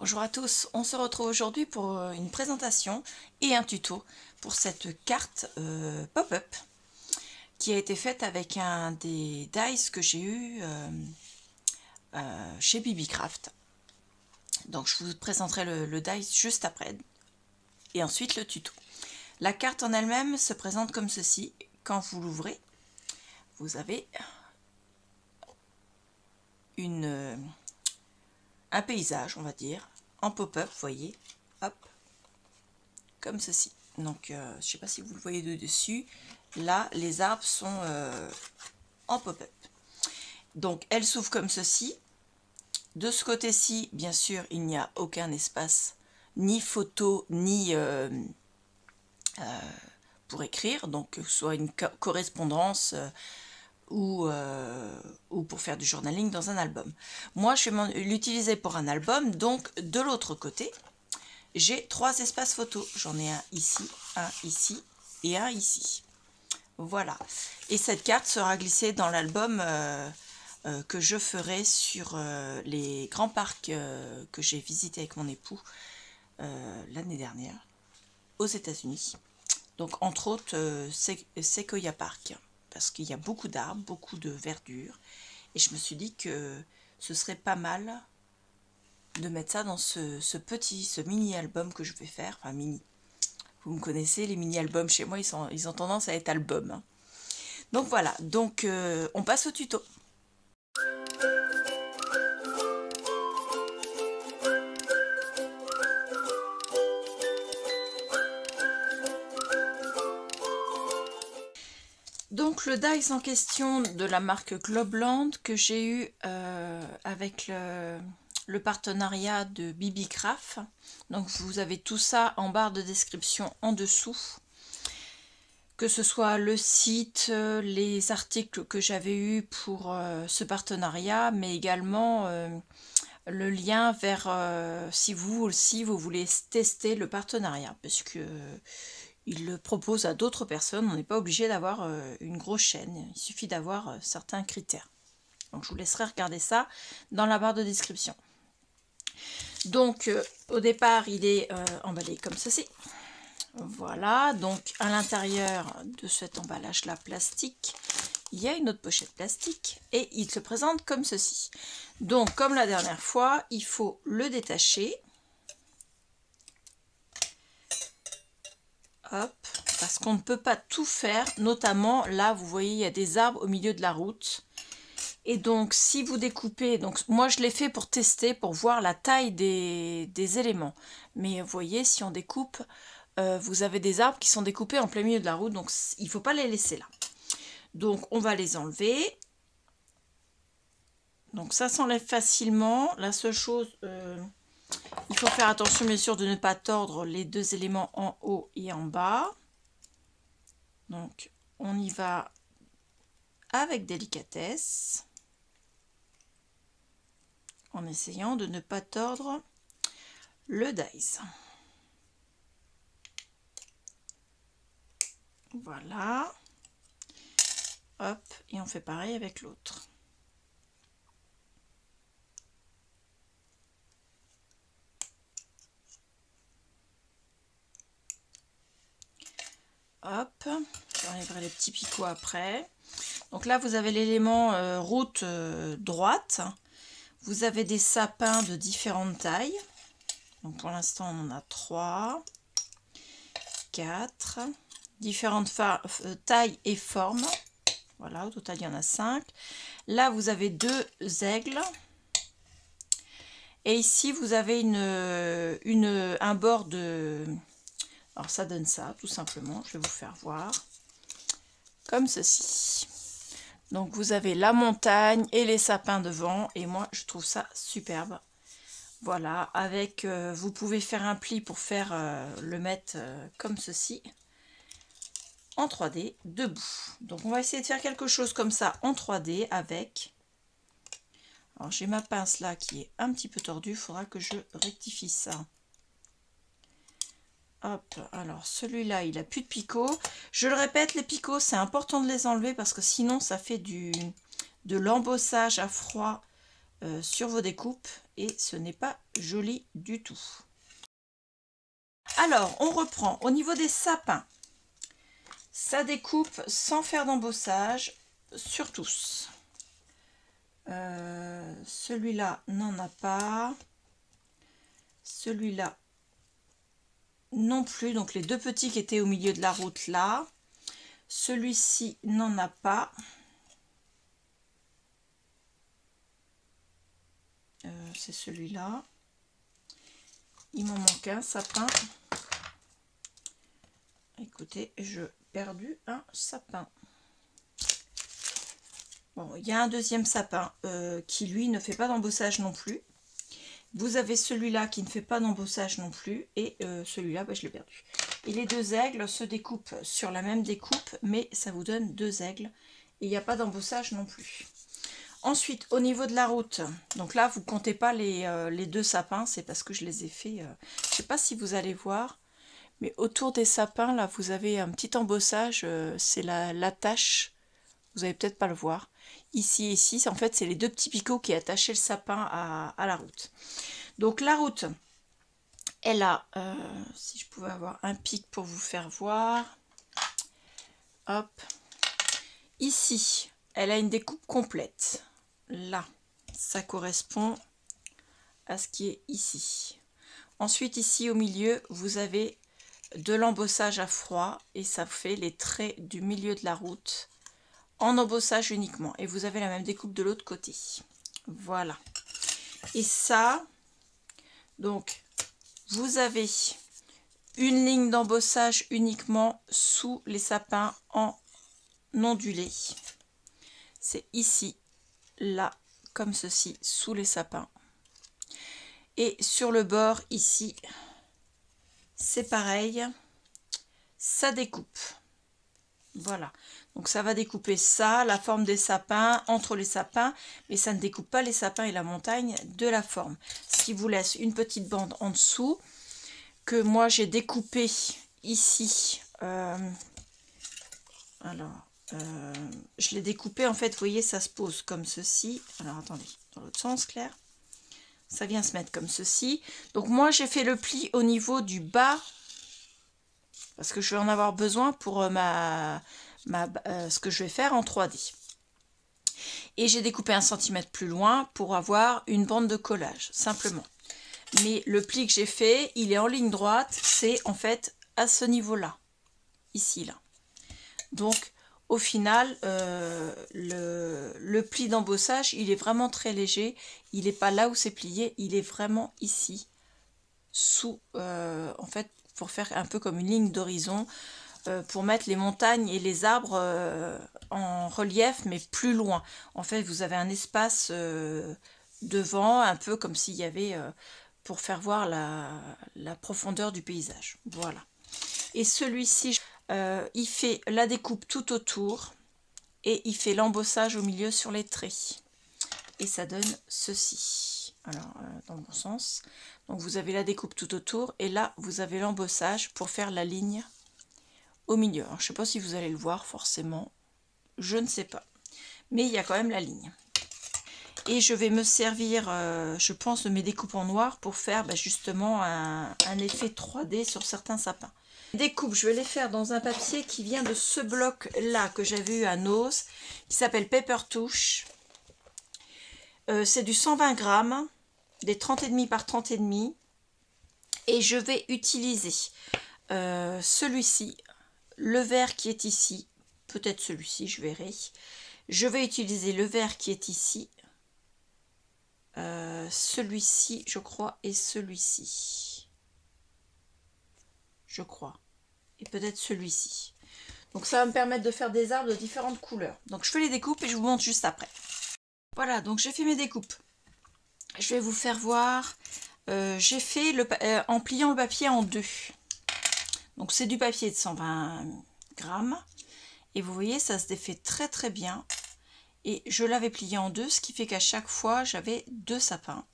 Bonjour à tous, on se retrouve aujourd'hui pour une présentation et un tuto pour cette carte pop-up qui a été faite avec un des dies que j'ai eu chez BBcraft. Donc je vous présenterai le dice juste après et ensuite le tuto. La carte en elle-même se présente comme ceci. Quand vous l'ouvrez, vous avez un paysage, on va dire, en pop-up, vous voyez, hop, comme ceci. Donc je ne sais pas si vous le voyez de dessus, là les arbres sont en pop-up. Donc elle s'ouvre comme ceci. De ce côté-ci, bien sûr, il n'y a aucun espace, ni photo, ni pour écrire, donc que ce soit une correspondance ou pour faire du journaling dans un album. Moi, je vais l'utiliser pour un album, donc de l'autre côté, j'ai 3 espaces photos. J'en ai un ici et un ici. Voilà. Et cette carte sera glissée dans l'album que je ferai sur les grands parcs que j'ai visités avec mon époux l'année dernière aux États-Unis. Donc entre autres Sequoia Park, parce qu'il y a beaucoup d'arbres, beaucoup de verdure. Et je me suis dit que ce serait pas mal de mettre ça dans ce mini album que je vais faire. Enfin mini. Vous me connaissez, les mini albums chez moi, ils ont tendance à être albums. Hein. Donc voilà, donc on passe au tuto. Donc le dice en question de la marque Globland que j'ai eu avec le partenariat de BBcraft. Donc vous avez tout ça en barre de description en dessous. Que ce soit le site, les articles que j'avais eus pour ce partenariat, mais également le lien vers si vous aussi vous voulez tester le partenariat, parce que il le propose à d'autres personnes. On n'est pas obligé d'avoir une grosse chaîne, il suffit d'avoir certains critères. Donc je vous laisserai regarder ça dans la barre de description. Donc au départ il est emballé comme ceci. Voilà, donc à l'intérieur de cet emballage là plastique, il y a une autre pochette plastique et il se présente comme ceci. Donc comme la dernière fois, il faut le détacher. Hop, parce qu'on ne peut pas tout faire, notamment là vous voyez il y a des arbres au milieu de la route. Et donc si vous découpez, donc moi je l'ai fait pour tester, pour voir la taille des éléments. Mais vous voyez, si on découpe, vous avez des arbres qui sont découpés en plein milieu de la route, donc il ne faut pas les laisser là. Donc on va les enlever. Donc ça s'enlève facilement. La seule chose, il faut faire attention bien sûr de ne pas tordre les deux éléments en haut et en bas. Donc on y va avec délicatesse, en essayant de ne pas tordre le dice. Voilà. Hop, et on fait pareil avec l'autre. Hop, j'enlèverai les petits picots après. Donc là, vous avez l'élément route droite. Vous avez des sapins de différentes tailles. Donc pour l'instant, on en a 3, 4, différentes tailles et formes. Voilà, au total, il y en a 5. Là, vous avez 2 aigles. Et ici, vous avez un bord de... Alors, ça donne ça, tout simplement. Je vais vous faire voir. Comme ceci. Donc, vous avez la montagne et les sapins devant. Et moi, je trouve ça superbe. Voilà, avec... vous pouvez faire un pli pour faire le mettre comme ceci. En 3D, debout. Donc, on va essayer de faire quelque chose comme ça en 3D avec... Alors j'ai ma pince là qui est un petit peu tordue, il faudra que je rectifie ça. Hop, alors celui-là il a plus de picots. Je le répète, les picots c'est important de les enlever parce que sinon ça fait de l'embossage à froid sur vos découpes et ce n'est pas joli du tout. Alors, on reprend au niveau des sapins. Ça découpe sans faire d'embossage sur tous. Celui-là n'en a pas. Celui-là non plus. Donc les deux petits qui étaient au milieu de la route là. Celui-ci n'en a pas. C'est celui-là. Il m'en manque un sapin. Écoutez, j'ai perdu un sapin. Bon, il y a un deuxième sapin qui lui ne fait pas d'embossage non plus. Vous avez celui-là qui ne fait pas d'embossage non plus. Et celui-là, je l'ai perdu. Et les deux aigles se découpent sur la même découpe, mais ça vous donne deux aigles. Et il n'y a pas d'embossage non plus. Ensuite, au niveau de la route, donc là, vous ne comptez pas les deux sapins, c'est parce que je les ai fait. Je ne sais pas si vous allez voir, mais autour des sapins, là, vous avez un petit embossage, c'est l'attache. Vous n'allez peut-être pas le voir. Ici et ici, en fait, c'est les deux petits picots qui attachaient le sapin à la route. Donc la route, elle a, si je pouvais avoir un pic pour vous faire voir, hop, ici, elle a une découpe complète. Là, ça correspond à ce qui est ici. Ensuite, ici au milieu, vous avez de l'embossage à froid et ça fait les traits du milieu de la route en embossage uniquement. Et vous avez la même découpe de l'autre côté. Voilà. Et ça, donc, vous avez une ligne d'embossage uniquement sous les sapins en ondulé. C'est ici, là, comme ceci, sous les sapins. Et sur le bord, ici, c'est pareil, ça découpe. Voilà. Donc ça va découper ça, la forme des sapins, entre les sapins, mais ça ne découpe pas les sapins et la montagne de la forme. Ce qui vous laisse une petite bande en dessous, que moi j'ai découpé ici. Je l'ai découpé, en fait, vous voyez, ça se pose comme ceci. Alors attendez, dans l'autre sens, Claire. Ça vient se mettre comme ceci. Donc moi j'ai fait le pli au niveau du bas, parce que je vais en avoir besoin pour ce que je vais faire en 3D. Et j'ai découpé 1 cm plus loin pour avoir une bande de collage, simplement. Mais le pli que j'ai fait, il est en ligne droite, c'est en fait à ce niveau-là, ici, là. Donc, au final, le pli d'embossage, il est vraiment très léger. Il n'est pas là où c'est plié, il est vraiment ici, sous, en fait, pour faire un peu comme une ligne d'horizon, pour mettre les montagnes et les arbres en relief, mais plus loin. En fait, vous avez un espace devant, un peu comme s'il y avait, pour faire voir la profondeur du paysage. Voilà. Et celui-ci, il fait la découpe tout autour et il fait l'embossage au milieu sur les traits. Et ça donne ceci. Alors, dans le bon sens. Donc, vous avez la découpe tout autour et là, vous avez l'embossage pour faire la ligne au milieu. Alors, je ne sais pas si vous allez le voir forcément. Je ne sais pas. Mais il y a quand même la ligne. Et je vais me servir, je pense, de mes découpes en noir pour faire justement un effet 3D sur certains sapins. Les découpes, je vais les faire dans un papier qui vient de ce bloc-là que j'avais eu à Nose, qui s'appelle Paper Touche. C'est du 120 grammes, des 30,5 par 30,5. Et je vais utiliser celui-ci, le vert qui est ici, peut-être celui-ci, je verrai. Je vais utiliser le vert qui est ici, celui-ci, je crois, et celui-ci. Je crois. Et peut-être celui-ci. Donc ça va me permettre de faire des arbres de différentes couleurs. Donc je fais les découpes et je vous montre juste après. Voilà, donc j'ai fait mes découpes. Je vais vous faire voir. J'ai fait en pliant le papier en deux. Donc c'est du papier de 120 grammes. Et vous voyez, ça se défait très très bien. Et je l'avais plié en deux, ce qui fait qu'à chaque fois, j'avais deux sapins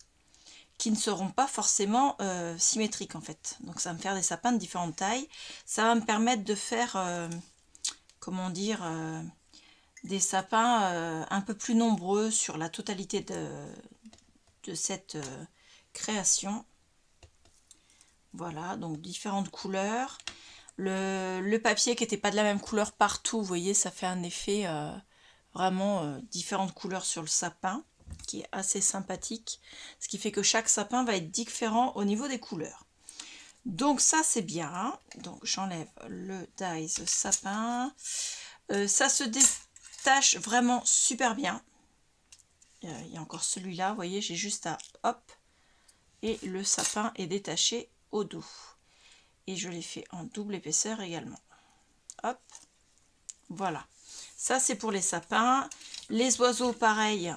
qui ne seront pas forcément symétriques en fait. Donc ça va me faire des sapins de différentes tailles. Ça va me permettre de faire, comment dire, des sapins un peu plus nombreux sur la totalité de cette création. Voilà, donc différentes couleurs. Le papier qui n'était pas de la même couleur partout, vous voyez, ça fait un effet vraiment différentes couleurs sur le sapin, qui est assez sympathique. Ce qui fait que chaque sapin va être différent au niveau des couleurs. Donc ça c'est bien. Donc j'enlève le dies sapin. Ça se détache vraiment super bien. Il y a encore celui-là, vous voyez, j'ai juste à hop, et le sapin est détaché au dos. Et je l'ai fait en double épaisseur également. Hop, voilà. Ça c'est pour les sapins. Les oiseaux pareil,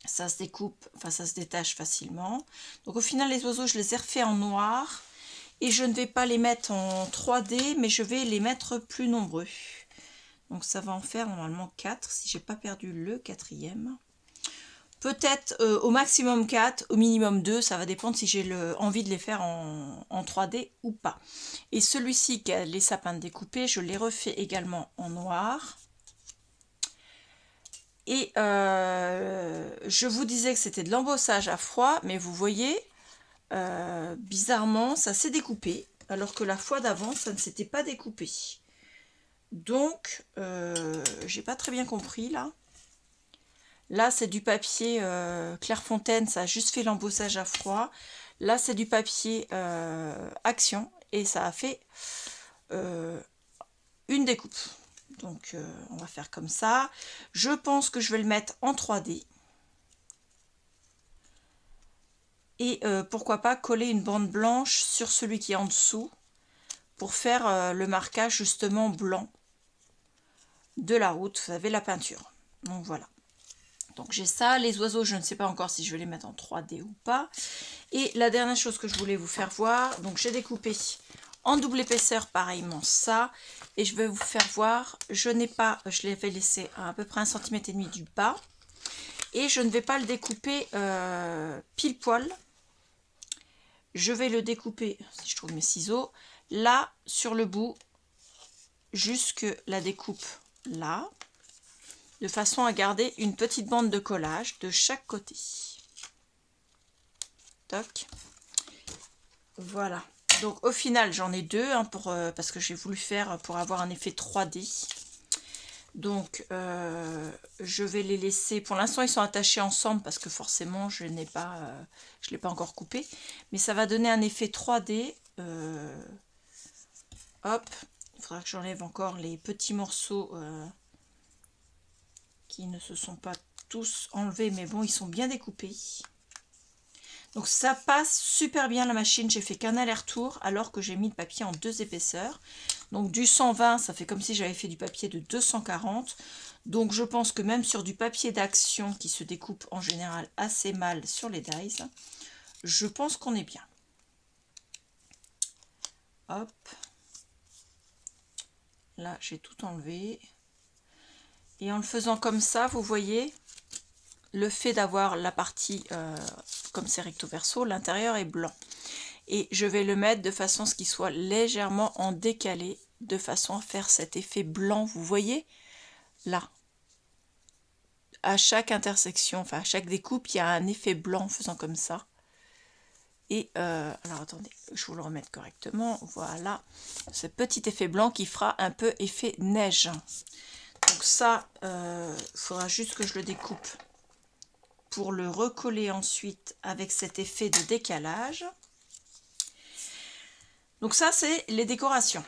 ça se découpe, enfin ça se détache facilement. Donc au final les oiseaux je les ai refaits en noir. Et je ne vais pas les mettre en 3D, mais je vais les mettre plus nombreux. Donc ça va en faire normalement 4, si j'ai pas perdu le 4e. Peut-être au maximum 4, au minimum 2, ça va dépendre si j'ai envie de les faire en 3D ou pas. Et celui-ci, qui a les sapins découpés, je les refais également en noir. Et je vous disais que c'était de l'embossage à froid, mais vous voyez, bizarrement, ça s'est découpé, alors que la fois d'avant, ça ne s'était pas découpé. Donc, j'ai pas très bien compris là. Là, c'est du papier Clairefontaine, ça a juste fait l'embossage à froid. Là, c'est du papier Action et ça a fait une découpe. Donc, on va faire comme ça. Je pense que je vais le mettre en 3D. Et pourquoi pas coller une bande blanche sur celui qui est en dessous pour faire le marquage justement blanc de la route. Vous avez la peinture. Donc, voilà. Donc j'ai ça, les oiseaux, je ne sais pas encore si je vais les mettre en 3D ou pas. Et la dernière chose que je voulais vous faire voir, donc j'ai découpé en double épaisseur pareillement ça. Et je vais vous faire voir, je l'avais laissé à peu près 1,5 cm du bas. Et je ne vais pas le découper pile poil. Je vais le découper, si je trouve mes ciseaux, là sur le bout, jusque la découpe là. De façon à garder une petite bande de collage de chaque côté. Toc. Voilà. Donc au final j'en ai deux hein, parce que j'ai voulu faire pour avoir un effet 3D. Donc je vais les laisser. Pour l'instant ils sont attachés ensemble parce que forcément je l'ai pas encore coupé. Mais ça va donner un effet 3D. Hop. Il faudra que j'enlève encore les petits morceaux. Qui ne se sont pas tous enlevés, mais bon, ils sont bien découpés. Donc ça passe super bien la machine, j'ai fait qu'un aller-retour alors que j'ai mis le papier en 2 épaisseurs. Donc du 120, ça fait comme si j'avais fait du papier de 240. Donc je pense que même sur du papier d'Action qui se découpe en général assez mal sur les dies, je pense qu'on est bien. Hop. Là, j'ai tout enlevé. Et en le faisant comme ça, vous voyez, le fait d'avoir la partie, comme c'est recto verso, l'intérieur est blanc. Et je vais le mettre de façon à ce qu'il soit légèrement en décalé, de façon à faire cet effet blanc, vous voyez, là. À chaque intersection, enfin à chaque découpe, il y a un effet blanc en faisant comme ça. Et, alors attendez, je vous le remette correctement, voilà. Ce petit effet blanc qui fera un peu effet neige. Donc ça, faudra juste que je le découpe pour le recoller ensuite avec cet effet de décalage. Donc ça, c'est les décorations.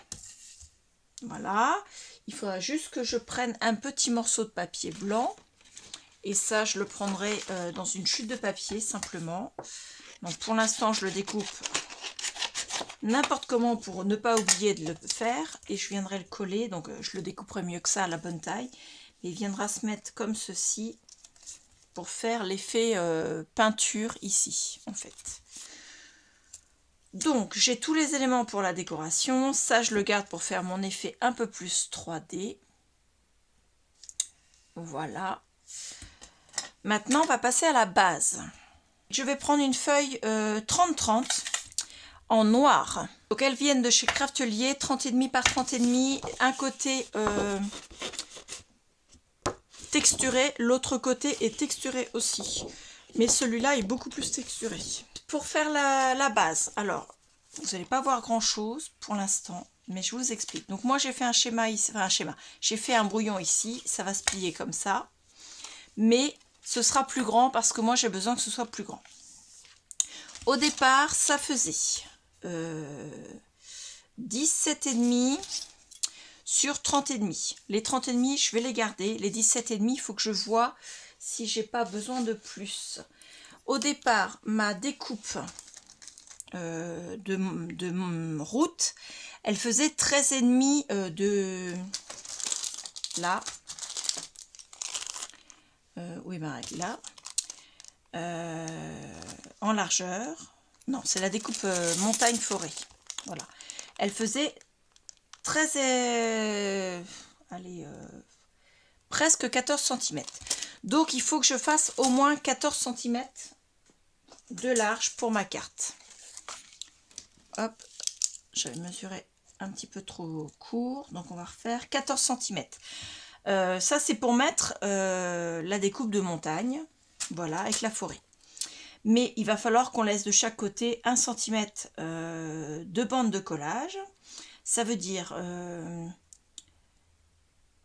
Voilà. Il faudra juste que je prenne un petit morceau de papier blanc. Et ça, je le prendrai dans une chute de papier, simplement. Donc pour l'instant, je le découpe n'importe comment pour ne pas oublier de le faire. Et je viendrai le coller. Donc je le découperai mieux que ça à la bonne taille. Et il viendra se mettre comme ceci pour faire l'effet peinture ici, en fait. Donc, j'ai tous les éléments pour la décoration. Ça, je le garde pour faire mon effet un peu plus 3D. Voilà. Maintenant, on va passer à la base. Je vais prendre une feuille 30-30 en noir. Donc, elles viennent de chez Craftelier, 30,5 par 30,5. Un côté texturé, l'autre côté est texturé aussi. Mais celui-là est beaucoup plus texturé. Pour faire la base, alors, vous n'allez pas voir grand-chose pour l'instant, mais je vous explique. Donc moi, j'ai fait un schéma ici, enfin un schéma. J'ai fait un brouillon ici, ça va se plier comme ça. Mais ce sera plus grand parce que moi, j'ai besoin que ce soit plus grand. Au départ, ça faisait 17,5 sur 30,5. Les 30,5, je vais les garder. Les 17,5, il faut que je vois si j'ai pas besoin de plus. Au départ, ma découpe de route, elle faisait 13,5 de là. Oui, ma règle là. En largeur. Non, c'est la découpe montagne-forêt. Voilà. Elle faisait 13 allez, presque 14 cm. Donc il faut que je fasse au moins 14 cm de large pour ma carte. Hop, j'avais mesuré un petit peu trop court, donc on va refaire 14 cm. Ça c'est pour mettre la découpe de montagne, voilà, avec la forêt. Mais il va falloir qu'on laisse de chaque côté 1 cm de bande de collage. Ça veut dire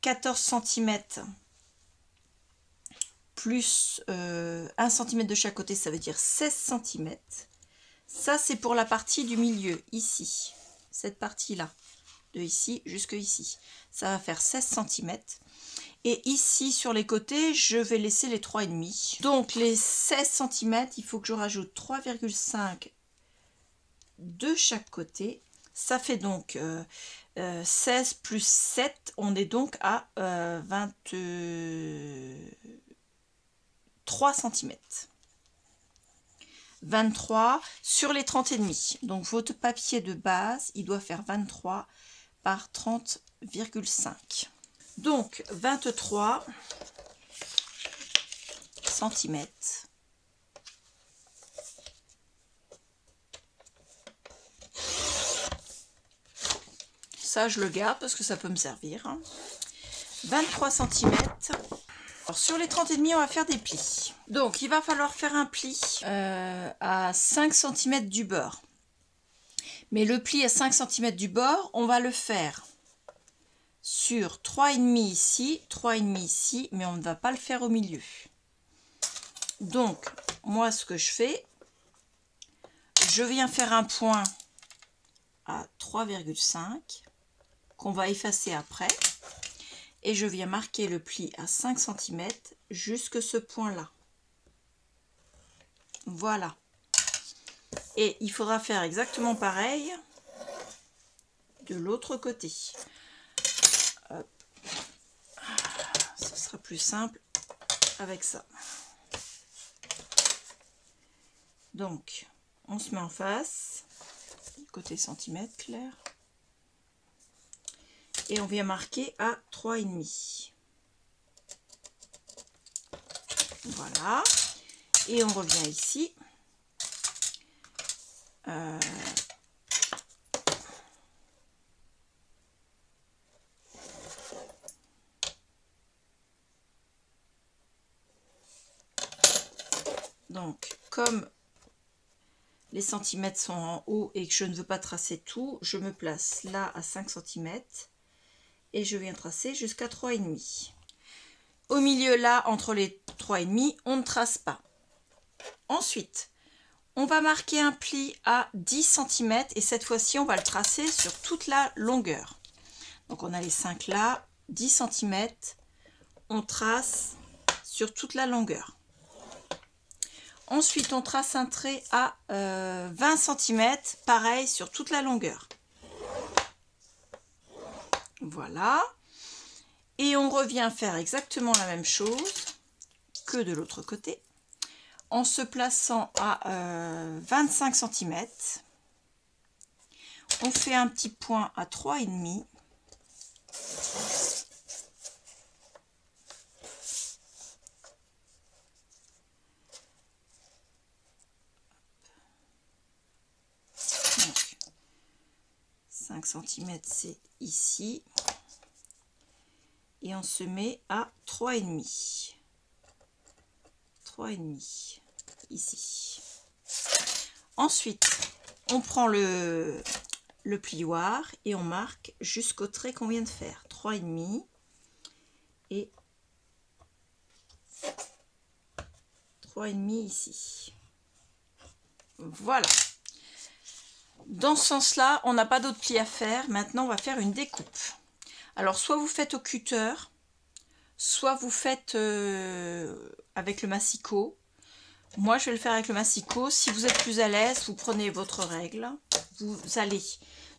14 cm plus 1 cm de chaque côté, ça veut dire 16 cm. Ça, c'est pour la partie du milieu, ici. Cette partie-là, de ici jusque ici. Ça va faire 16 cm. Et ici, sur les côtés, je vais laisser les 3,5. Donc, les 16 cm, il faut que je rajoute 3,5 de chaque côté. Ça fait donc 16 plus 7, on est donc à 23 cm. 23 sur les 30,5. Donc votre papier de base, il doit faire 23 par 30,5. Donc 23 cm. Ça, je le garde parce que ça peut me servir. 23 cm. Alors, sur les 30,5, on va faire des plis. Donc, il va falloir faire un pli à 5 cm du bord. Mais le pli à 5 cm du bord, on va le faire sur 3,5 ici, 3,5 ici, mais on ne va pas le faire au milieu. Donc, moi, ce que je fais, je viens faire un point à 3,5 qu'on va effacer après. Et je viens marquer le pli à 5 cm jusque ce point-là. Voilà. Et il faudra faire exactement pareil de l'autre côté. Hop. Ce sera plus simple avec ça. Donc, on se met en face, côté centimètre clair. Et on vient marquer à 3,5. Voilà. Et on revient ici. Donc, comme les centimètres sont en haut et que je ne veux pas tracer tout, je me place là à 5 cm et je viens tracer jusqu'à 3,5. Au milieu, là, entre les 3,5, on ne trace pas. Ensuite, on va marquer un pli à 10 cm et cette fois-ci, on va le tracer sur toute la longueur. Donc, on a les 5 là, 10 cm, on trace sur toute la longueur. Ensuite, on trace un trait à 20 cm, pareil sur toute la longueur. Voilà. Et on revient faire exactement la même chose que de l'autre côté, en se plaçant à 25 cm. On fait un petit point à 3,5. Donc, 5 cm, c'est ici. Et on se met à 3,5. 3,5. ici. Ensuite, on prend le plioir et on marque jusqu'au trait qu'on vient de faire, 3,5 et 3,5 ici. Voilà. Dans ce sens-là, on n'a pas d'autre pli à faire. Maintenant, on va faire une découpe. Alors, soit vous faites au cutter, soit vous faites avec le massicot. Moi, je vais le faire avec le massicot. Si vous êtes plus à l'aise, vous prenez votre règle. Vous allez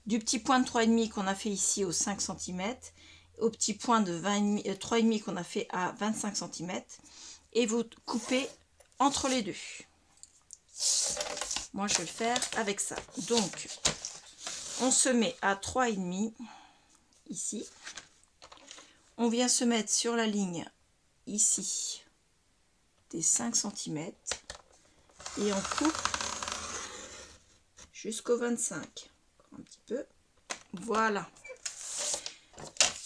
du petit point de 3,5 qu'on a fait ici au 5 cm, au petit point de 3,5 qu'on a fait à 25 cm, et vous coupez entre les deux. Moi, je vais le faire avec ça. Donc, on se met à 3,5 ici. On vient se mettre sur la ligne ici des 5 cm et on coupe jusqu'au 25. Encore un petit peu. Voilà.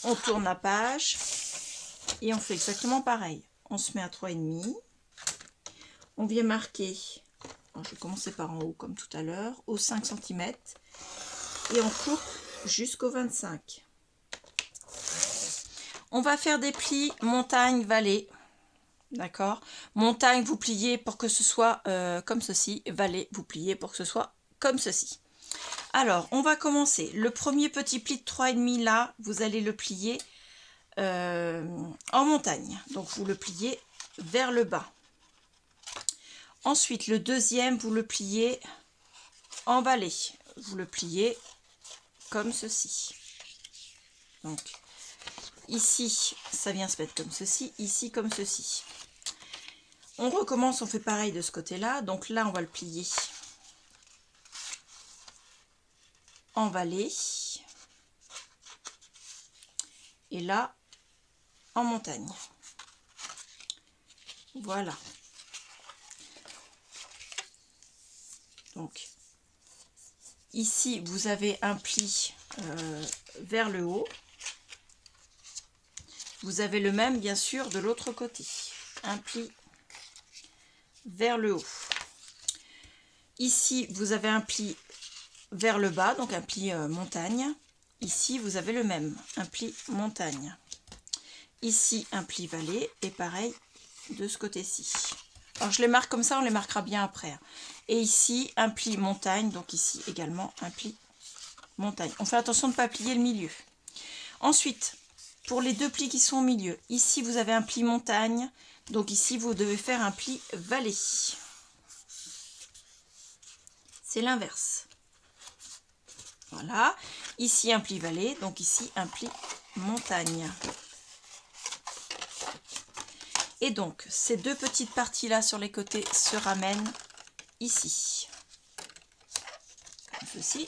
On tourne la page et on fait exactement pareil. On se met à 3,5. On vient marquer, alors je vais commencer par en haut comme tout à l'heure, au 5 cm et on coupe jusqu'au 25. On va faire des plis montagne-vallée. D'accord? Montagne, vous pliez pour que ce soit comme ceci. Vallée, vous pliez pour que ce soit comme ceci. Alors, on va commencer. Le premier petit pli de 3,5 là, vous allez le plier en montagne. Donc, vous le pliez vers le bas. Ensuite, le deuxième, vous le pliez en vallée. Vous le pliez comme ceci. Donc, ici, ça vient se mettre comme ceci. Ici, comme ceci. On recommence, on fait pareil de ce côté-là. Donc là, on va le plier en vallée. Et là, en montagne. Voilà. Donc, ici, vous avez un pli vers le haut. Vous avez le même, bien sûr, de l'autre côté. Un pli vers le haut. Ici, vous avez un pli vers le bas, donc un pli montagne. Ici, vous avez le même, un pli montagne. Ici, un pli vallée, et pareil de ce côté-ci. Alors, je les marque comme ça, on les marquera bien après. Et ici, un pli montagne, donc ici également un pli montagne. On fait attention de ne pas plier le milieu. Ensuite, pour les deux plis qui sont au milieu, ici, vous avez un pli montagne, donc ici, vous devez faire un pli vallée. C'est l'inverse. Voilà. Ici, un pli vallée, donc ici, un pli montagne. Et donc, ces deux petites parties-là sur les côtés se ramènent ici. Comme ceci.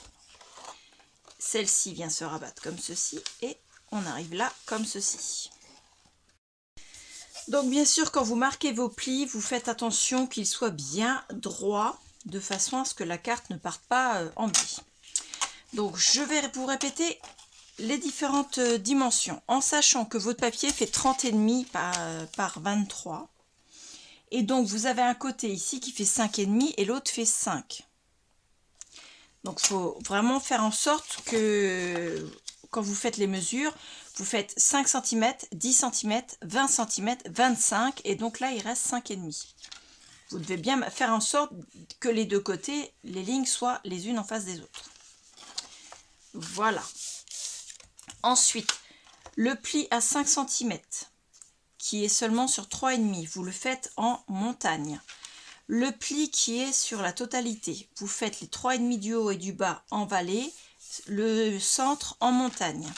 Celle-ci vient se rabattre comme ceci. Et on arrive là comme ceci. Donc, bien sûr, quand vous marquez vos plis, vous faites attention qu'ils soient bien droits, de façon à ce que la carte ne parte pas en biais. Donc, je vais vous répéter les différentes dimensions, en sachant que votre papier fait 30,5 par 23. Et donc, vous avez un côté ici qui fait 5,5 et l'autre fait 5. Donc, il faut vraiment faire en sorte que, quand vous faites les mesures, vous faites 5 cm, 10 cm, 20 cm, 25. Et donc là, il reste 5,5. Vous devez bien faire en sorte que les deux côtés, les lignes soient les unes en face des autres. Voilà. Ensuite, le pli à 5 cm, qui est seulement sur 3,5, vous le faites en montagne. Le pli qui est sur la totalité, vous faites les 3,5 du haut et du bas en vallée, le centre en montagne.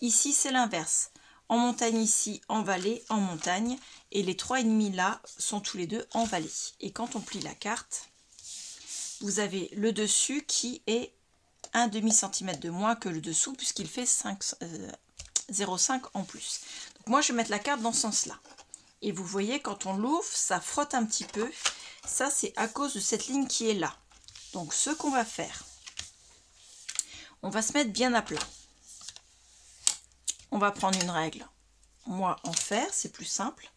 Ici, c'est l'inverse. En montagne ici, en vallée, en montagne. Et les 3,5 là sont tous les deux en vallée. Et quand on plie la carte, vous avez le dessus qui est 1,5 cm de moins que le dessous, puisqu'il fait 0,5 en plus. Donc moi, je vais mettre la carte dans ce sens-là. Et vous voyez, quand on l'ouvre, ça frotte un petit peu. Ça, c'est à cause de cette ligne qui est là. Donc, ce qu'on va faire, on va se mettre bien à plat. On va prendre une règle, en fer, c'est plus simple.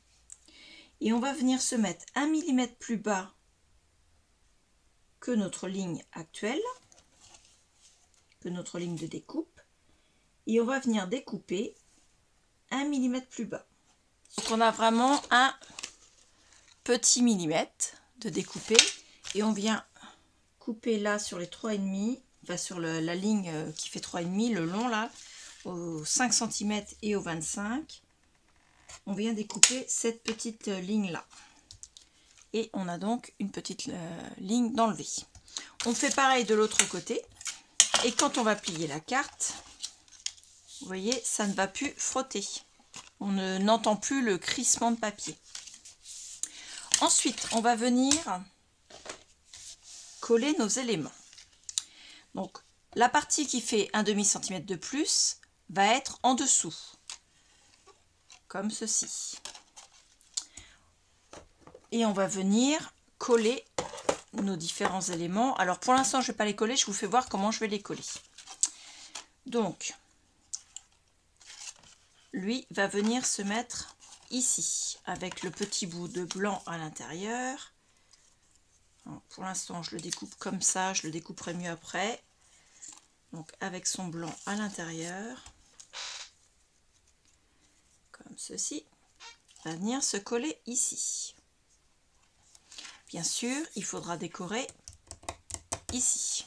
Et on va venir se mettre 1 mm plus bas que notre ligne actuelle, que notre ligne de découpe, et on va venir découper 1 mm plus bas. Donc on a vraiment un petit millimètre de découper et on vient couper là sur les 3,5, enfin sur la ligne qui fait 3,5, le long là, au 5 cm et au 25. On vient découper cette petite ligne là. Et on a donc une petite ligne d'enlever. On fait pareil de l'autre côté. Et quand on va plier la carte, vous voyez, ça ne va plus frotter. On n'entend plus le crissement de papier. Ensuite, on va venir coller nos éléments. Donc, la partie qui fait un demi-centimètre de plus va être en dessous, comme ceci. Et on va venir coller nos différents éléments. Alors, pour l'instant, je ne vais pas les coller, je vous fais voir comment je vais les coller. Donc, lui va venir se mettre ici, avec le petit bout de blanc à l'intérieur. Pour l'instant, je le découpe comme ça, je le découperai mieux après. Donc, avec son blanc à l'intérieur, comme ceci, va venir se coller ici. Bien sûr, il faudra décorer ici.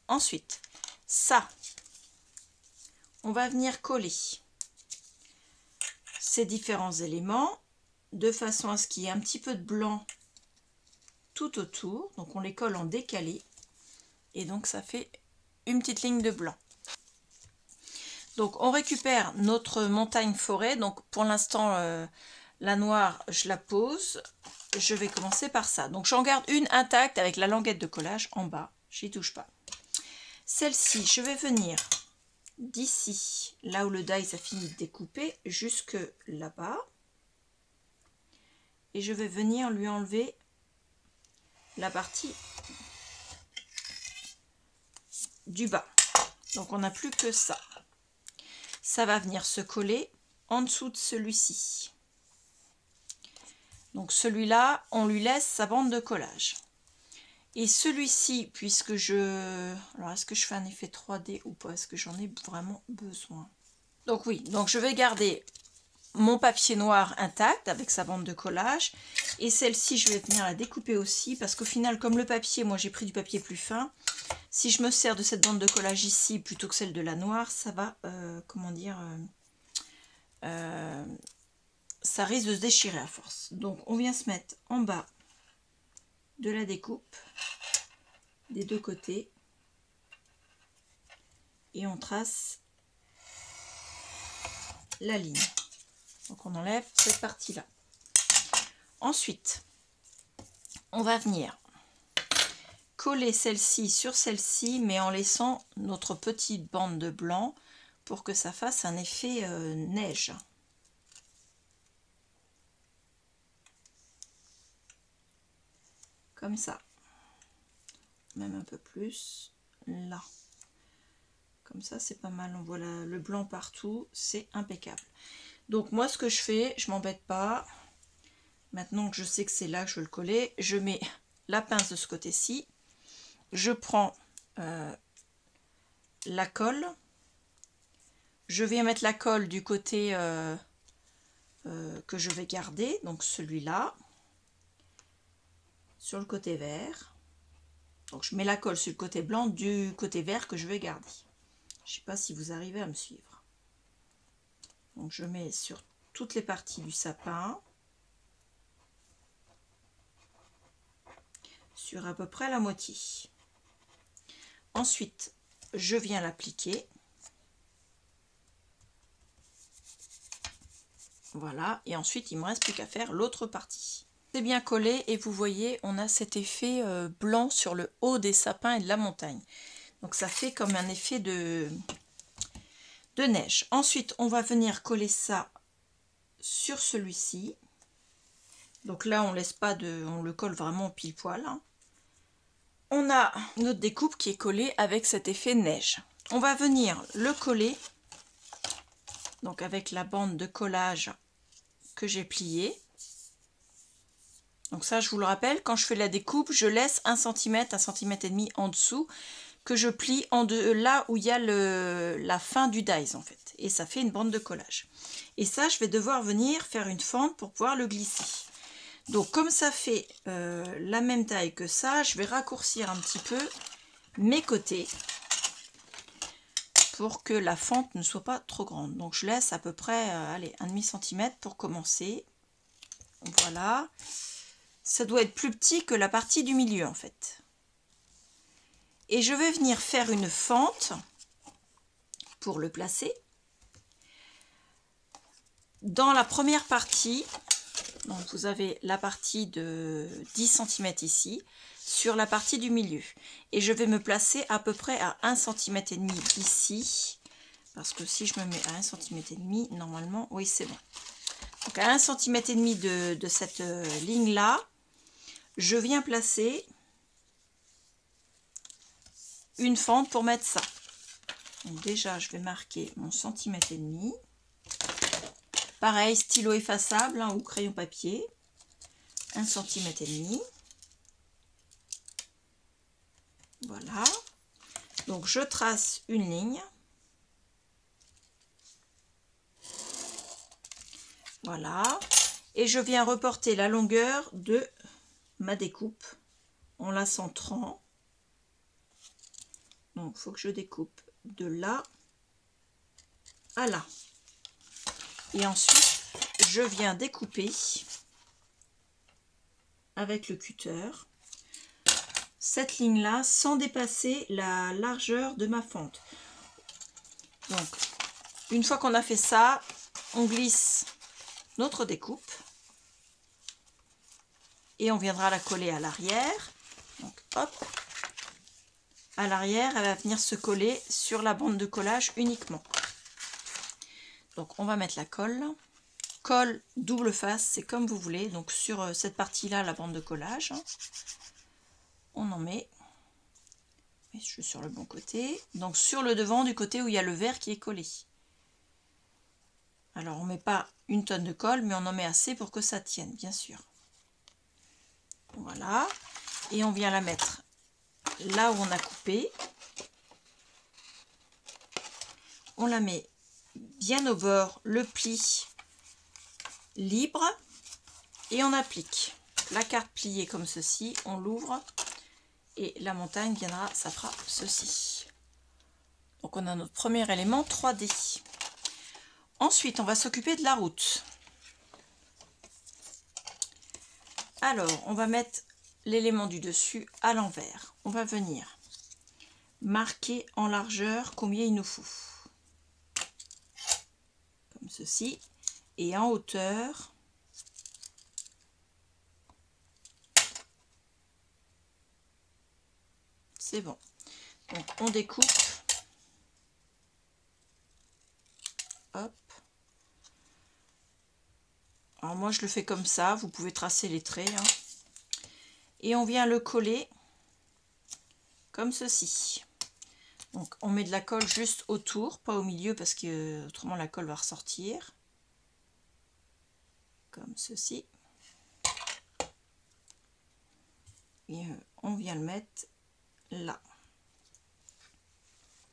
Ensuite, ça, on va venir coller ces différents éléments de façon à ce qu'il y ait un petit peu de blanc tout autour. Donc on les colle en décalé et donc ça fait une petite ligne de blanc. Donc on récupère notre montagne forêt. Donc pour l'instant la noire je la pose. Je vais commencer par ça. Donc j'en garde une intacte avec la languette de collage en bas. J'y touche pas. Celle-ci, je vais venir d'ici, là où le die a fini de découper, jusque là-bas. Et je vais venir lui enlever la partie du bas. Donc on n'a plus que ça. Ça va venir se coller en dessous de celui-ci. Donc celui-là, on lui laisse sa bande de collage. Et celui-ci, puisque je... Alors, est-ce que je fais un effet 3D ou pas? Est-ce que j'en ai vraiment besoin? Donc oui, donc je vais garder mon papier noir intact avec sa bande de collage. Et celle-ci, je vais venir la découper aussi, parce qu'au final, comme le papier, moi j'ai pris du papier plus fin. Si je me sers de cette bande de collage ici, plutôt que celle de la noire, ça va, comment dire... ça risque de se déchirer à force. Donc on vient se mettre en bas de la découpe des deux côtés et on trace la ligne. Donc on enlève cette partie là. Ensuite on va venir coller celle-ci sur celle-ci, mais en laissant notre petite bande de blanc pour que ça fasse un effet neige. Comme ça, même un peu plus là, comme ça c'est pas mal, on voit le blanc partout, c'est impeccable. Donc moi ce que je fais, je m'embête pas, maintenant que je sais que c'est là que je veux le coller, je mets la pince de ce côté-ci, je prends la colle, je viens mettre la colle du côté que je vais garder, donc celui-là, sur le côté vert. Donc je mets la colle sur le côté blanc du côté vert que je vais garder. Je ne sais pas si vous arrivez à me suivre. Donc je mets sur toutes les parties du sapin, sur à peu près la moitié. Ensuite, je viens l'appliquer. Voilà, et ensuite il ne me reste plus qu'à faire l'autre partie. C'est bien collé et vous voyez, on a cet effet blanc sur le haut des sapins et de la montagne. Donc ça fait comme un effet de neige. Ensuite, on va venir coller ça sur celui-ci. Donc là, on laisse pas de, on le colle vraiment pile poil. Hein. On a notre découpe qui est collée avec cet effet neige. On va venir le coller, donc avec la bande de collage que j'ai pliée. Donc ça, je vous le rappelle, quand je fais la découpe, je laisse 1 cm, 1,5 cm en dessous, que je plie en deux, là où il y a la fin du dies en fait. Et ça fait une bande de collage. Et ça, je vais devoir venir faire une fente pour pouvoir le glisser. Donc comme ça fait la même taille que ça, je vais raccourcir un petit peu mes côtés pour que la fente ne soit pas trop grande. Donc je laisse à peu près allez, 1,5 cm pour commencer. Voilà. Ça doit être plus petit que la partie du milieu en fait. Et je vais venir faire une fente pour le placer. Dans la première partie, donc vous avez la partie de 10 cm ici, sur la partie du milieu. Et je vais me placer à peu près à 1,5 cm ici. Parce que si je me mets à 1,5 cm, normalement, oui c'est bon. Donc à 1,5 cm de cette ligne-là, je viens placer une fente pour mettre ça. Donc déjà, je vais marquer mon centimètre et demi. Pareil, stylo effaçable hein, ou crayon papier. 1,5 cm. Voilà. Donc je trace une ligne. Voilà. Et je viens reporter la longueur de ma découpe en la centrant. Donc il faut que je découpe de là à là. Et ensuite, je viens découper avec le cutter cette ligne-là sans dépasser la largeur de ma fente. Donc, une fois qu'on a fait ça, on glisse notre découpe et on viendra la coller à l'arrière. Donc, hop, à l'arrière, elle va venir se coller sur la bande de collage uniquement. Donc, on va mettre la colle. Colle double face, c'est comme vous voulez. Donc, sur cette partie-là, la bande de collage, on en met. Et je suis sur le bon côté. Donc, sur le devant, du côté où il y a le vert qui est collé. Alors, on ne met pas une tonne de colle, mais on en met assez pour que ça tienne, bien sûr. Voilà. Et on vient la mettre là où on a coupé. On la met bien au bord, le pli libre. Et on applique la carte pliée comme ceci. On l'ouvre. Et la montagne viendra, ça fera ceci. Donc, on a notre premier élément 3D. Ensuite, on va s'occuper de la route. Alors, on va mettre l'élément du dessus à l'envers. On va venir marquer en largeur combien il nous faut. Comme ceci. Et en hauteur, c'est bon. Donc, on découpe. Hop. Alors, moi, je le fais comme ça. Vous pouvez tracer les traits. Hein. Et on vient le coller comme ceci. Donc, on met de la colle juste autour, pas au milieu parce que autrement la colle va ressortir. Comme ceci. Et on vient le mettre là.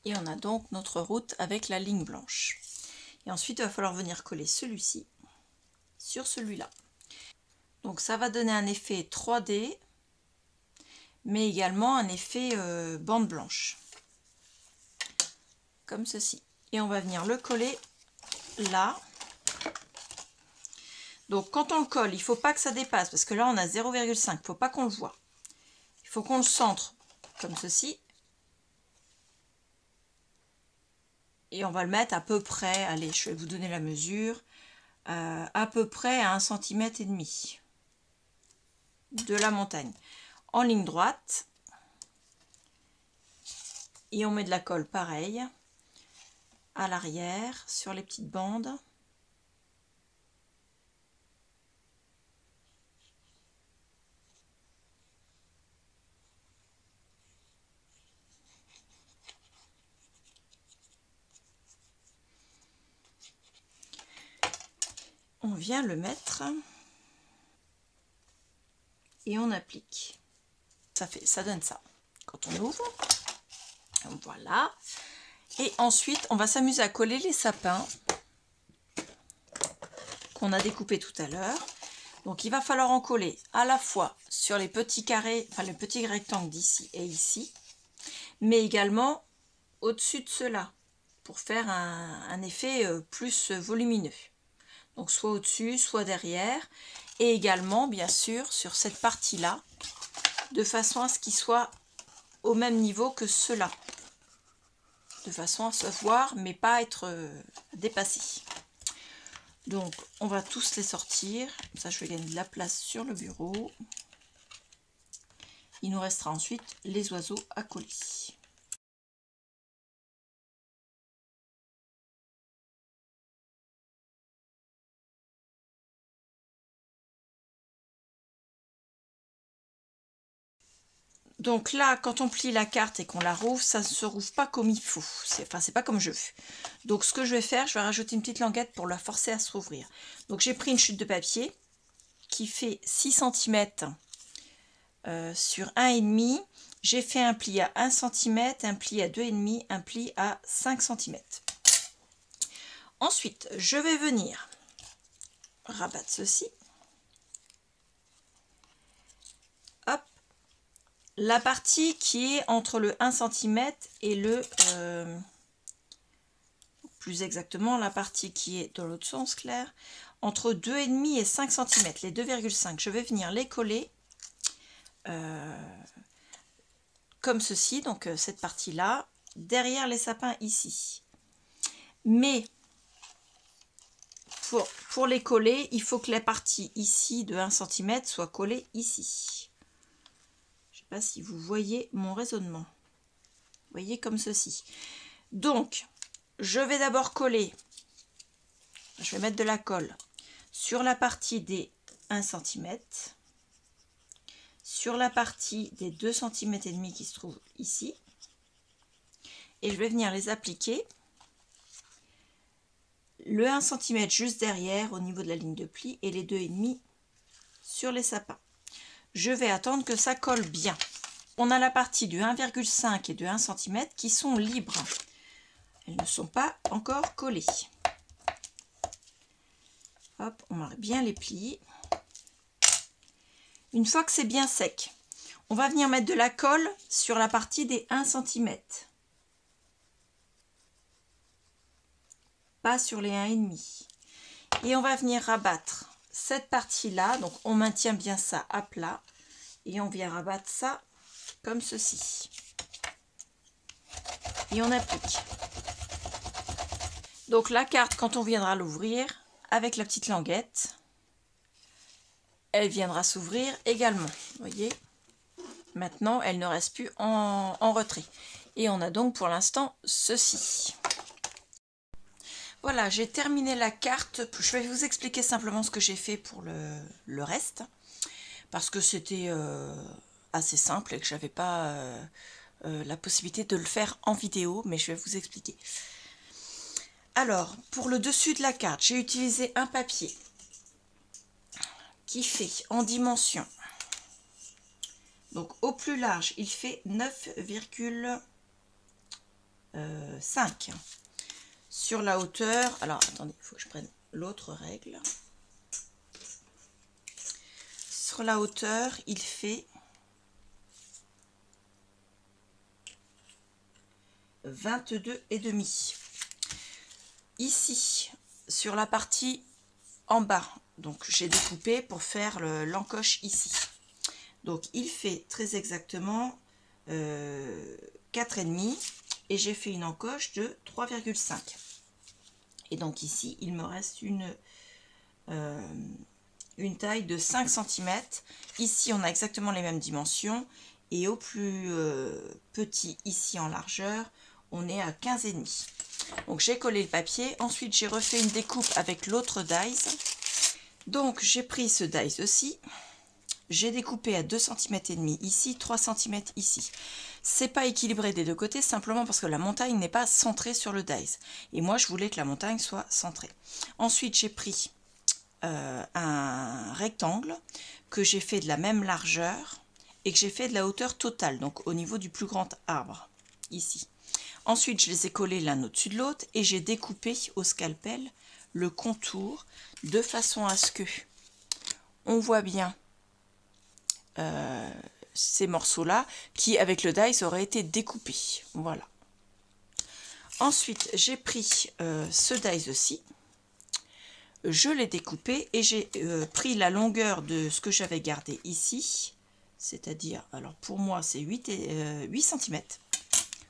Et on a donc notre route avec la ligne blanche. Et ensuite, il va falloir venir coller celui-ci sur celui-là. Donc, ça va donner un effet 3D, mais également un effet bande blanche. Comme ceci. Et on va venir le coller là. Donc, quand on le colle, il ne faut pas que ça dépasse, parce que là, on a 0,5. Il ne faut pas qu'on le voit. Il faut qu'on le centre comme ceci. Et on va le mettre à peu près, allez, je vais vous donner la mesure, à peu près à 1,5 cm de la montagne. En ligne droite. Et on met de la colle pareil à l'arrière sur les petites bandes. On vient le mettre et on applique. Ça donne ça. Quand on ouvre, voilà. Et ensuite, on va s'amuser à coller les sapins qu'on a découpés tout à l'heure. Donc il va falloir en coller à la fois sur les petits carrés, enfin les petits rectangles d'ici et ici, mais également au-dessus de ceux-là, pour faire un effet plus volumineux. Donc soit au-dessus, soit derrière, et également bien sûr sur cette partie-là, de façon à ce qu'ils soient au même niveau que ceux-là, de façon à se voir mais pas être dépassés. Donc on va tous les sortir, comme ça je vais gagner de la place sur le bureau. Il nous restera ensuite les oiseaux à coller. Donc là, quand on plie la carte et qu'on la rouvre, ça ne se rouvre pas comme il faut. C'est pas comme je veux. Donc ce que je vais faire, je vais rajouter une petite languette pour la forcer à se rouvrir. Donc j'ai pris une chute de papier qui fait 6 cm sur 1,5. J'ai fait un pli à 1 cm, un pli à 2,5, un pli à 5 cm. Ensuite, je vais venir rabattre ceci. Hop. La partie qui est entre le 1 cm et le... plus exactement, la partie qui est dans l'autre sens, Claire, entre 2,5 et 5 cm, les 2,5. Je vais venir les coller comme ceci, donc cette partie-là, derrière les sapins ici. Mais pour les coller, il faut que la partie ici de 1 cm soit collée ici. Je ne sais pas si vous voyez mon raisonnement. Vous voyez comme ceci. Donc, je vais d'abord coller, je vais mettre de la colle sur la partie des 1 cm, sur la partie des 2 cm et demi qui se trouve ici, et je vais venir les appliquer le 1 cm juste derrière au niveau de la ligne de pli et les 2,5 sur les sapins. Je vais attendre que ça colle bien. On a la partie du 1,5 et de 1 cm qui sont libres. Elles ne sont pas encore collées. Hop, on va bien les plier. Une fois que c'est bien sec, on va venir mettre de la colle sur la partie des 1 cm. Pas sur les 1,5. Et on va venir rabattre cette partie-là. Donc on maintient bien ça à plat. Et on vient rabattre ça comme ceci. Et on applique. Donc la carte, quand on viendra l'ouvrir, avec la petite languette, elle viendra s'ouvrir également. Vous voyez, maintenant elle ne reste plus en retrait. Et on a donc pour l'instant ceci. Voilà, j'ai terminé la carte. Je vais vous expliquer simplement ce que j'ai fait pour le reste. Parce que c'était assez simple et que j'avais pas la possibilité de le faire en vidéo. Mais je vais vous expliquer. Alors, pour le dessus de la carte, j'ai utilisé un papier qui fait en dimension, donc au plus large, il fait 9,5. Sur la hauteur, alors attendez, il faut que je prenne l'autre règle. Sur la hauteur, il fait 22,5. Ici, sur la partie en bas, donc j'ai découpé pour faire l'encoche ici. Donc il fait très exactement 4,5 et j'ai fait une encoche de 3,5. Et donc ici, il me reste une taille de 5 cm. Ici, on a exactement les mêmes dimensions. Et au plus petit, ici en largeur, on est à 15,5. Donc j'ai collé le papier. Ensuite, j'ai refait une découpe avec l'autre dies. Donc j'ai pris ce dies-ci. J'ai découpé à 2 cm et demi ici, 3 cm ici. C'est pas équilibré des deux côtés, simplement parce que la montagne n'est pas centrée sur le dies. Et moi, je voulais que la montagne soit centrée. Ensuite, j'ai pris un rectangle que j'ai fait de la même largeur et que j'ai fait de la hauteur totale, donc au niveau du plus grand arbre, ici. Ensuite, je les ai collés l'un au-dessus de l'autre et j'ai découpé au scalpel le contour de façon à ce que on voit bien ces morceaux-là qui, avec le dies, auraient été découpés. Voilà. Ensuite, j'ai pris ce dies-ci, je l'ai découpé et j'ai pris la longueur de ce que j'avais gardé ici, c'est-à-dire, alors pour moi, c'est 8 cm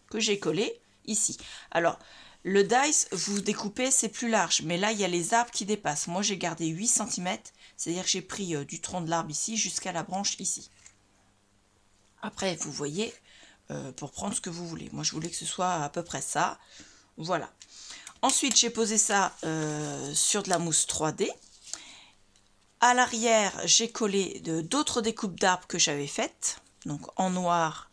que j'ai collé ici. Alors, le dies, vous découpez, c'est plus large, mais là, il y a les arbres qui dépassent. Moi, j'ai gardé 8 cm, c'est-à-dire que j'ai pris du tronc de l'arbre ici jusqu'à la branche ici. Après, vous voyez, pour prendre ce que vous voulez. Moi, je voulais que ce soit à peu près ça. Voilà. Ensuite, j'ai posé ça sur de la mousse 3D. À l'arrière, j'ai collé d'autres découpes d'arbres que j'avais faites. Donc, en noir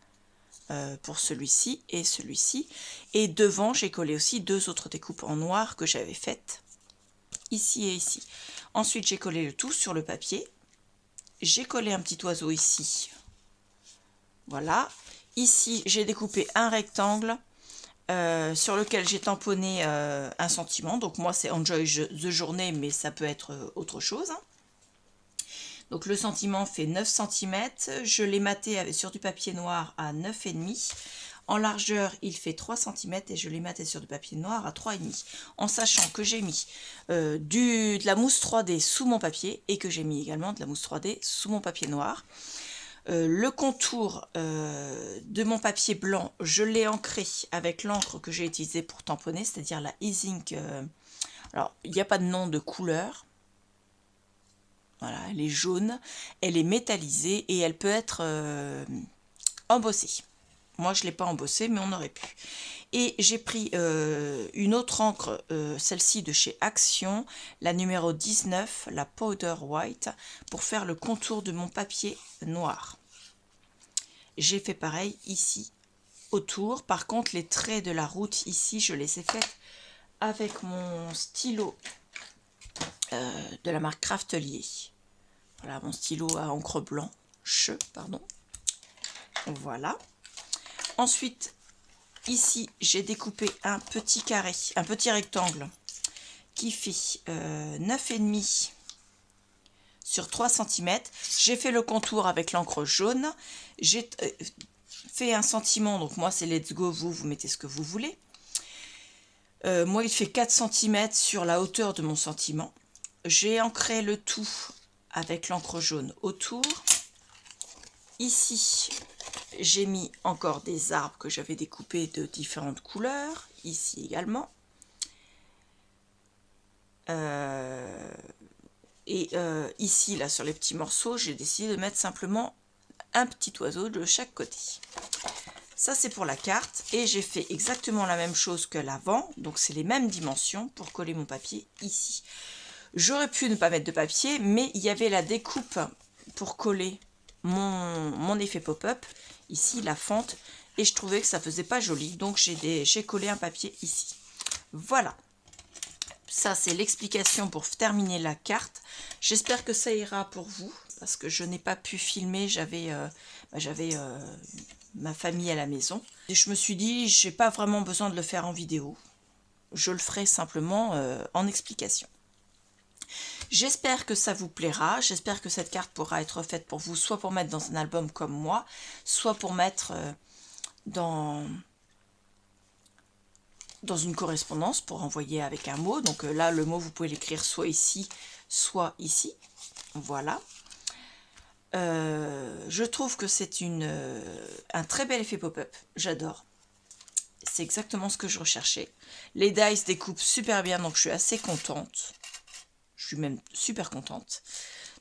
pour celui-ci et celui-ci. Et devant, j'ai collé aussi deux autres découpes en noir que j'avais faites. Ici et ici. Ensuite, j'ai collé le tout sur le papier. J'ai collé un petit oiseau ici. Voilà. Ici, j'ai découpé un rectangle sur lequel j'ai tamponné un sentiment. Donc moi, c'est Enjoy the Journée, mais ça peut être autre chose. Donc le sentiment fait 9 cm. Je l'ai maté sur du papier noir à 9,5. En largeur, il fait 3 cm et je l'ai maté sur du papier noir à 3,5. En sachant que j'ai mis de la mousse 3D sous mon papier et que j'ai mis également de la mousse 3D sous mon papier noir. Le contour de mon papier blanc, je l'ai ancré avec l'encre que j'ai utilisée pour tamponner, c'est-à-dire la E-Zinc. Alors, il n'y a pas de nom de couleur. Voilà, elle est jaune, elle est métallisée et elle peut être embossée. Moi, je ne l'ai pas embossée, mais on aurait pu. Et j'ai pris une autre encre, celle-ci de chez Action, la numéro 19, la Powder White, pour faire le contour de mon papier noir. J'ai fait pareil ici, autour. Par contre, les traits de la route ici, je les ai faits avec mon stylo de la marque Craftelier. Voilà, mon stylo à encre blanche, pardon. Voilà. Ensuite, ici, j'ai découpé un petit carré, un petit rectangle qui fait 9,5 sur 3 cm. J'ai fait le contour avec l'encre jaune. J'ai fait un sentiment, donc moi c'est let's go, vous mettez ce que vous voulez. Moi il fait 4 cm sur la hauteur de mon sentiment. J'ai ancré le tout avec l'encre jaune autour. Ici, j'ai mis encore des arbres que j'avais découpés de différentes couleurs. Ici également. Ici, là, sur les petits morceaux, j'ai décidé de mettre simplement un petit oiseau de chaque côté. Ça, c'est pour la carte. Et j'ai fait exactement la même chose que l'avant. Donc, c'est les mêmes dimensions pour coller mon papier ici. J'aurais pu ne pas mettre de papier, mais il y avait la découpe pour coller mon effet pop-up. Ici, la fente. Et je trouvais que ça faisait pas joli. Donc, j'ai collé un papier ici. Voilà. Ça, c'est l'explication pour terminer la carte. J'espère que ça ira pour vous, parce que je n'ai pas pu filmer. J'avais ma famille à la maison. Et je me suis dit, je n'ai pas vraiment besoin de le faire en vidéo. Je le ferai simplement en explication. J'espère que ça vous plaira. J'espère que cette carte pourra être faite pour vous, soit pour mettre dans un album comme moi, soit pour mettre dans une correspondance pour envoyer avec un mot. Donc là, le mot, vous pouvez l'écrire soit ici, soit ici. Voilà. Je trouve que c'est un très bel effet pop-up. J'adore. C'est exactement ce que je recherchais. Les dice découpent super bien, donc je suis assez contente. Je suis même super contente.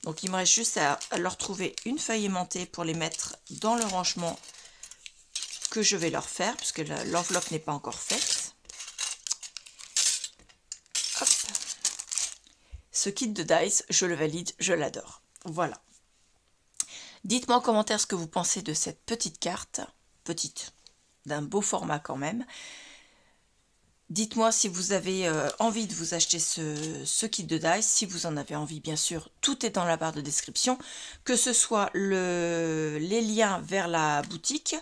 Donc il me reste juste à leur trouver une feuille aimantée pour les mettre dans le rangement que je vais leur faire, puisque l'enveloppe n'est pas encore faite. Hop. Ce kit de dice, je le valide, je l'adore. Voilà. Dites-moi en commentaire ce que vous pensez de cette petite carte. Petite, d'un beau format quand même. Dites-moi si vous avez envie de vous acheter ce kit de dice. Si vous en avez envie, bien sûr, tout est dans la barre de description. Que ce soit les liens vers la boutique,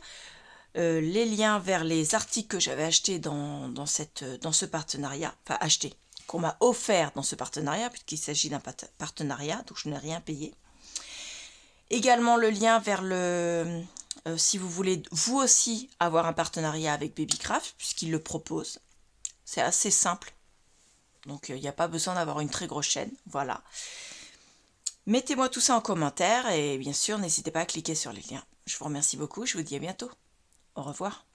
les liens vers les articles que j'avais achetés dans ce partenariat, enfin achetés, qu'on m'a offert dans ce partenariat, puisqu'il s'agit d'un partenariat, donc je n'ai rien payé. Également le lien vers si vous voulez vous aussi avoir un partenariat avec Babycraft, puisqu'il le propose. C'est assez simple, donc il n'y a pas besoin d'avoir une très grosse chaîne, voilà. Mettez-moi tout ça en commentaire et bien sûr, n'hésitez pas à cliquer sur les liens. Je vous remercie beaucoup, je vous dis à bientôt. Au revoir.